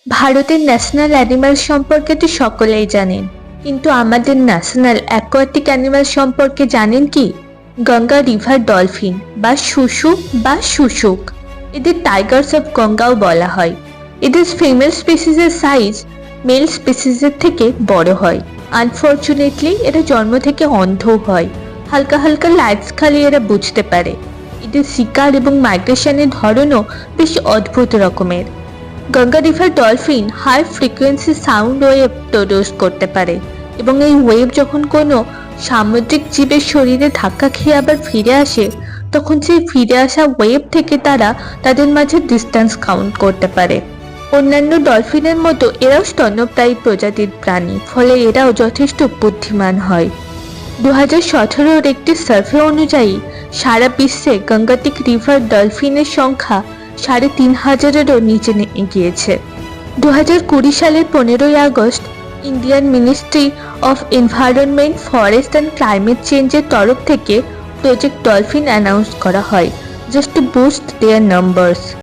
ভারতের national animal সম্পর্কে তো সকলেই জানেন, কিন্তু আমাদের ন্যাশনাল অ্যাকোয়াটিক অ্যানিমাল সম্পর্কে জানেন কি? গঙ্গা রিভার ডলফিন বা শুশু বা শুশুক। এদের টাইগার্স অফ গঙ্গাও বলা হয়। এদের ফিমেল স্পিসিসের সাইজ মেল স্পিসিসের থেকে বড় হয়। আনফর্চুনেটলি এরা জন্ম থেকে অন্ধও হয়। হালকা হালকা লাইটস খালি এরা বুঝতে পারে। এদের শিকার এবং মাইগ্রেশনের ধরনও বেশ অদ্ভুত রকমের। Ganga river dolphin high frequency sound wave produce করতে পারে এবং এই ওয়েভ যখন কোনো সামুদ্রিক জীবের শরীরে ধাক্কা খেয়ে আবার ফিরে আসে, তখন সেই ফিরে আসা ওয়েভ থেকে তারা তাদের মাঝে ডিস্টেন্স কাউন্ট করতে পারে। অন্যান্য ডলফিনের মতো এরাও স্তন্যপায়ী প্রজাতির প্রাণী, ফলে এরাও যথেষ্ট বুদ্ধিমান হয়। 2017-র একটি সার্ভে অনুযায়ী সারা বিশ্বে গঙ্গাটিক রিভার ডলফিনের সংখ্যা 3,500-এরও নিচে নেমে গিয়েছে। 2020 সালের 15ই August Indian ministry of environment, forest and climate চেঞ্জের তরফ থেকে প্রজেক্ট ডলফিন অ্যানাউন্স করা হয়, just to boost their numbers.